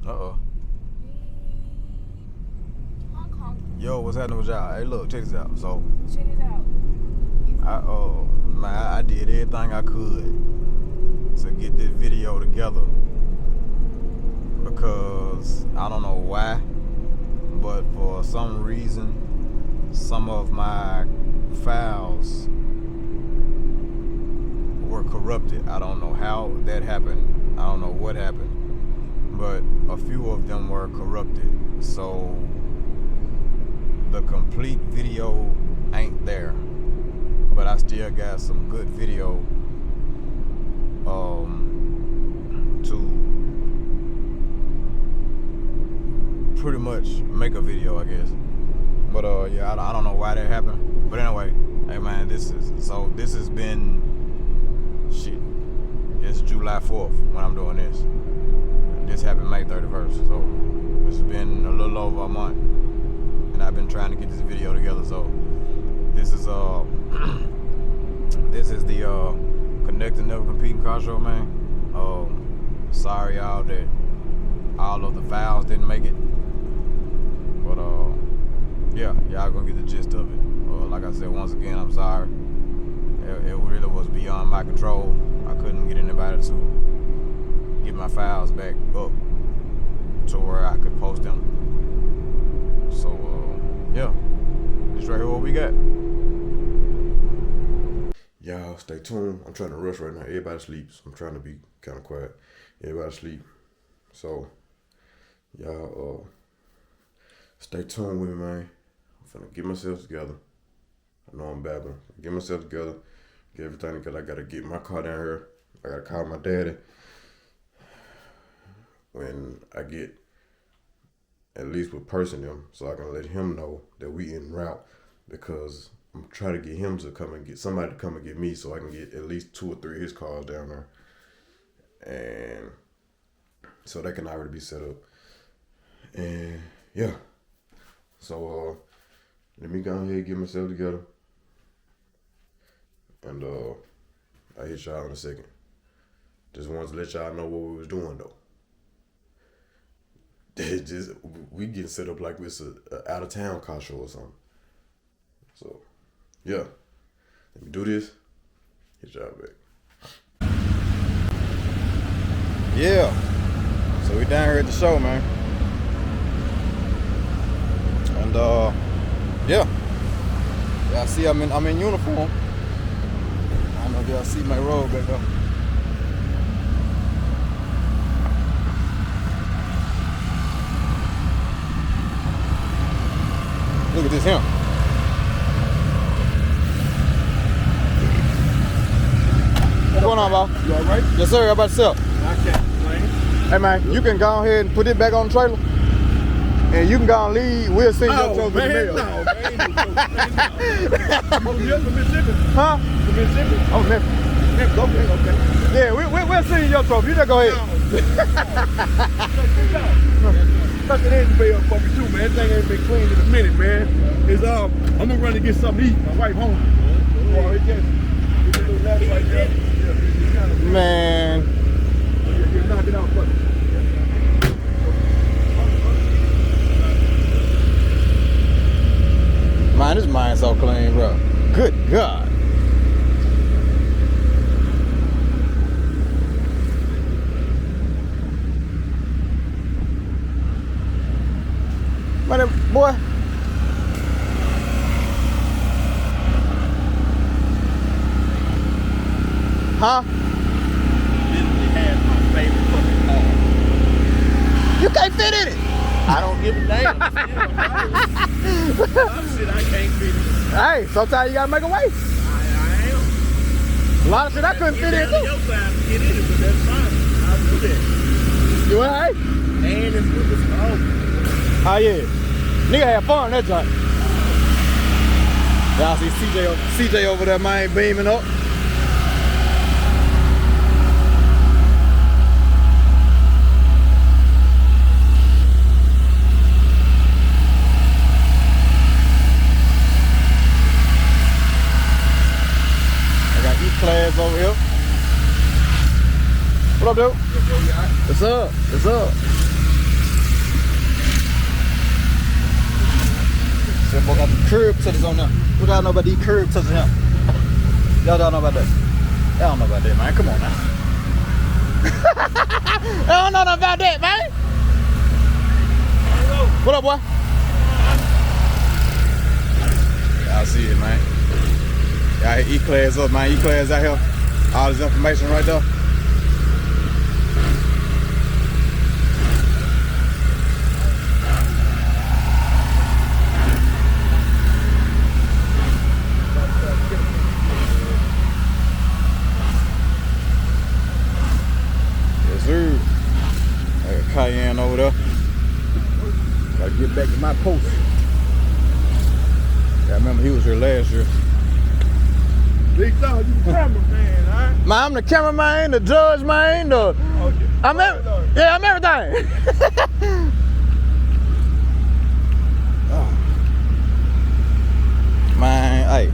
Uh-oh. Yo, what's happening with y'all? Hey, look, check this out. So, check this out. I did everything I could to get this video together because I don't know why, but for some reason, some of my files were corrupted. I don't know how that happened. I don't know what happened, but a few of them were corrupted. So the complete video ain't there, but I still got some good video to pretty much make a video, I guess. But yeah, I don't know why that happened. But anyway, hey man, this has been shit. It's July 4th when I'm doing this. This happened May 31st, so it's been a little over a month, and I've been trying to get this video together. So this is this is the Connect and Never Competing Car Show, man. Sorry y'all that all of the files didn't make it, but yeah, y'all gonna get the gist of it. Like I said, once again, I'm sorry. It really was beyond my control. I couldn't get anybody to get my files back up to where I could post them. So yeah, this right here what we got. Y'all stay tuned. I'm trying to rush right now. Everybody sleeps. I'm trying to be kind of quiet. Everybody sleep. So y'all stay tuned with me, man. I'm finna get myself together. I know I'm babbling. Get myself together. Get everything together. I gotta get my car down here. I gotta call my daddy when I get at least with person them, so I can let him know that we en route, because I'm trying to get him to come and get somebody to come and get me, so I can get at least 2 or 3 of his cars down there, and so that can already be set up. And yeah, so let me go ahead and get myself together, and I hit y'all in a second. Just wanted to let y'all know what we was doing though. We getting set up like it's a out of town car show or something. So yeah, let me do this. Hit y'all back. Yeah, so we down here at the show, man. And yeah, y'all see I'm in uniform. I don't know if y'all see my robe back there. Look at this him. What's going on, boss? You alright? Yes, sir. How about yourself? I can't complain. Hey, man, you can go ahead and put it back on the trailer, and you can go and leave. We'll send your trophy in the mail. No, man. You from Mississippi? Huh? From Mississippi? Oh, Memphis. Okay. Yeah, we'll send you your trophy. You just go ahead. Touch the engine bay up for me too, man. That thing ain't been cleaned in a minute, man. It's I'm gonna run to get something to eat. My wife home. Oh, it just a little ladder right there. Yeah, Man. Yeah, knock it out for me. Man, this mine's so clean, bro. Good God. Man, boy. Huh? Literally has my favorite fucking car. You can't fit in it. I don't give a damn. Shit, I can't fit in. Hey, sometimes you gotta make a way. I am. A lot of shit I couldn't fit in Get too. your side to get in it, but that's fine. I'll do that. You alright? And it's with the Oh yeah. Nigga had fun that joint. Y'all see CJ over there, man, beaming up. I got E-Class over here. What up, dude? What's up? What's up? That boy got the curb touches on there. What y'all know about these curb touches here? Y'all don't know about that. Y'all don't know about that, man. Come on now. Y'all don't know nothing about that, man. What up, boy? Y'all see it, man. Y'all E-Class up, man. E-Class out here. All this information right there. Yes, sir. I got Cayenne over there. Gotta get back to my post. Yeah, I remember he was here last year. Big dog, you the cameraman, alright? Man, I'm the cameraman, the judge, man, the... Okay. I'm everything. Oh. Man, hey.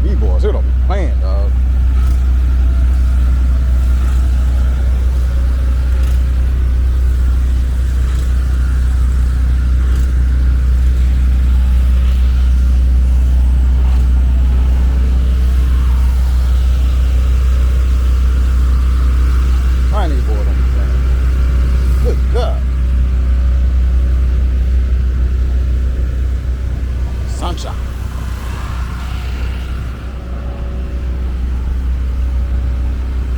These boys, they don't be playing, dog. These boys don't be playing. Good God. Sunshine.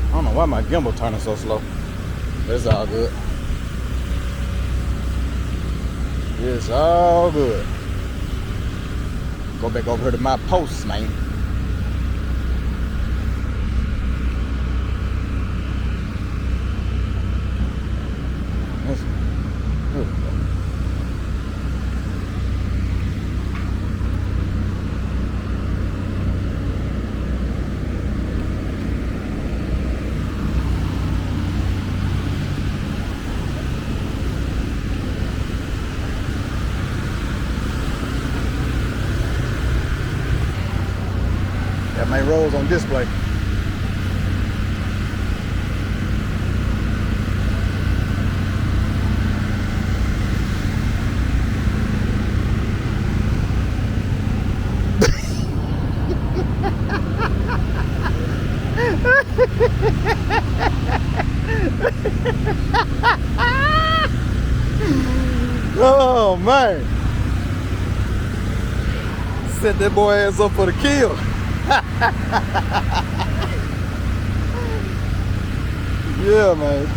I don't know why my gimbal turning so slow. But it's all good. It's all good. Go back over here to my posts, man. Got my rolls on display. Oh man, set that boy ass up for the kill. Yeah, man.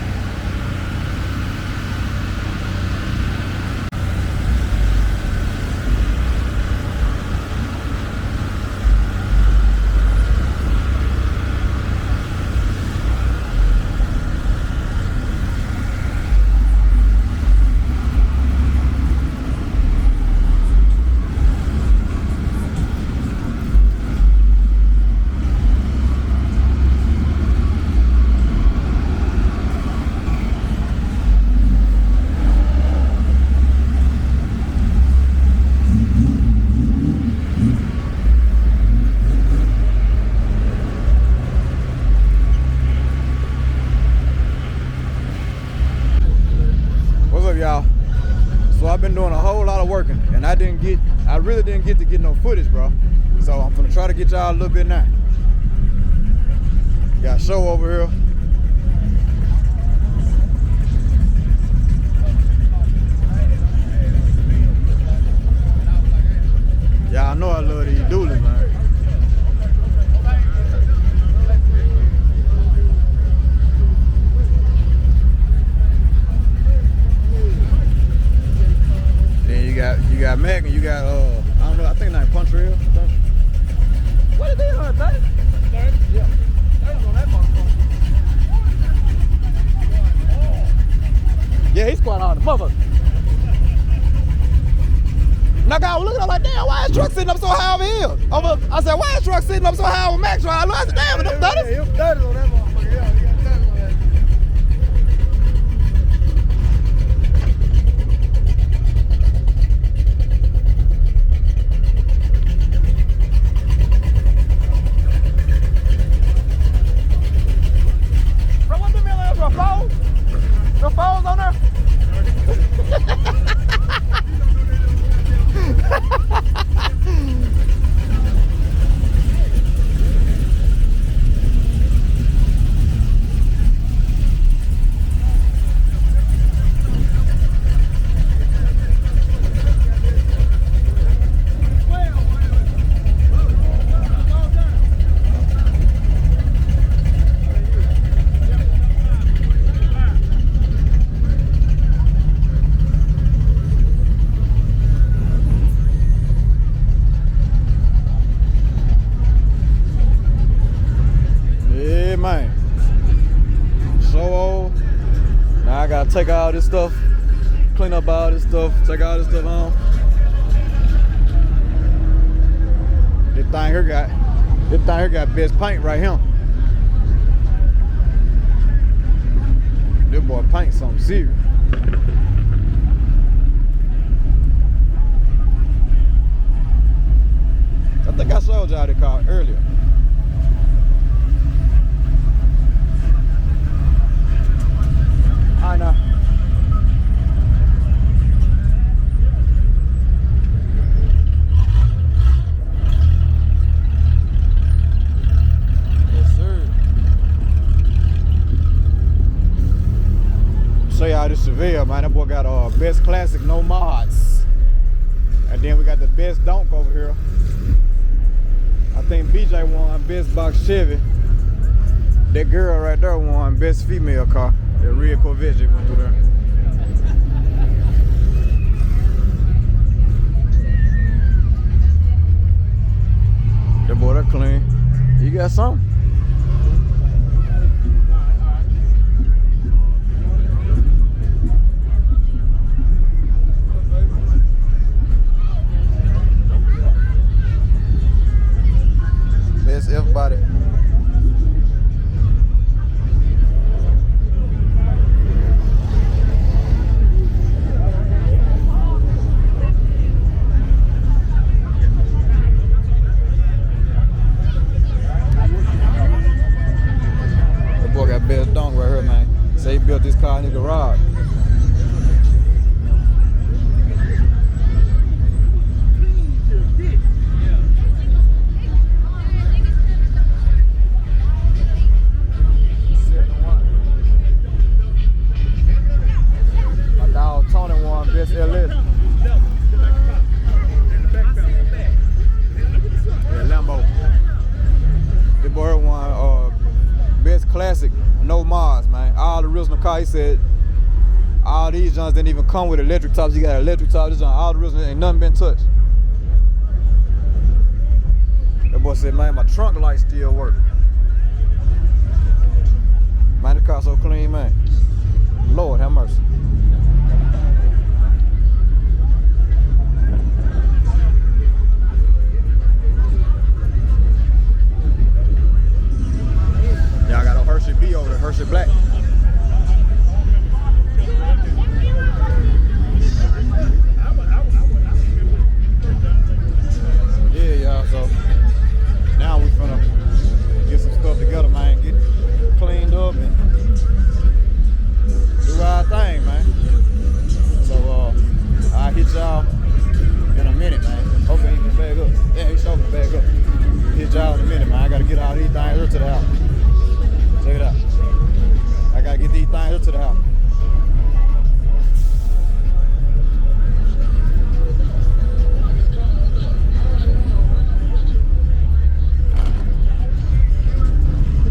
Y'all, so I've been doing a whole lot of working and I really didn't get to get no footage, bro. So I'm gonna try to get y'all a little bit now. Got a show over here. Y'all know I love these dualies, man. You got Mac and you got I don't know, I think like Punch Real. What is it on 30? 30? Yeah. 30 on that motherfucker. Yeah, he's quite hard, motherfucker. Now God was looking at him like, damn, why is truck sitting up so high over here? I said, why is truck sitting up so high over Max? I said, damn, them 30s? Yeah, 30 on that motherfucker, yeah, he got 30 on that. The phone's on there? I gotta take all this stuff, clean up all this stuff, take all this stuff on. This thing here got best paint right here. This boy paint something serious. I think I showed y'all the car earlier. I know. Yes, sir. Show y'all this Seville, man. That boy got best classic, no mods. And then we got the best donk over here. I think BJ won best box Chevy. That girl right there won best female car. That red Corvette just went through there. That boy that clean. You got something? Best everybody. Best donk right here, man. Say he built this car in the garage. My dog Tony won best LS. Yeah, Lambo. The boy won best classic. No mods, man. All the original car, he said, all these joints didn't even come with electric tops. You got an electric top, this joint, all the original, ain't nothing been touched. That boy said, man, my trunk light still work. Man, the car so clean, man. Lord have mercy. Y'all got a Hershey B over there, Hershey Black. Yeah, y'all, so now we finna get some stuff together, man. Get cleaned up and do our thing, man. So I'll hit y'all in a minute, man. Hopefully he can bag up. Yeah, he's hoping to bag up. Hit y'all in a minute, man. I gotta get all these things here to the house. Check it out. I gotta get these things here to the house.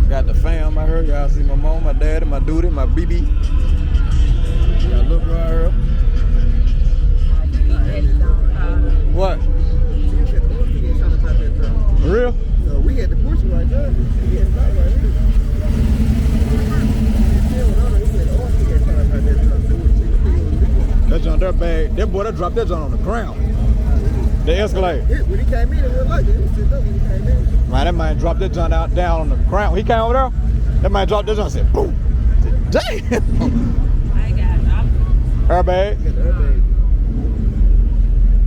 Got the fam out here. Y'all see my mom, my daddy, my duty, my BB. Got a little girl out here. What? For real? So we had the portion right there. We had right here. That joint, that bag, that boy that dropped that joint on the ground. The Escalade. When he came in, it was like it. He was sitting up when he came in. Man, that man dropped that joint out down on the ground. He came over there, that man dropped that joint and said, boom. I said, damn. I got it. Airbag. He got the airbag.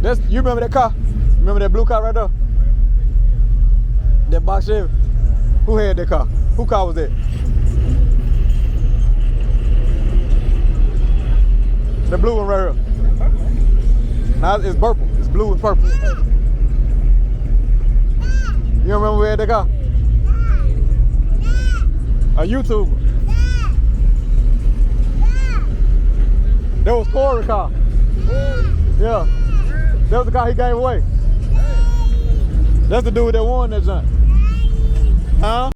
That's, you remember that car? Remember that blue car right there? That box Chevy? Who had that car? Who car was that? The blue one right here. Now it's purple. It's blue and purple. You remember who had that car? A YouTuber. That was Corey's car. Yeah. That was the car he gave away. That's the dude that won that junk. Huh?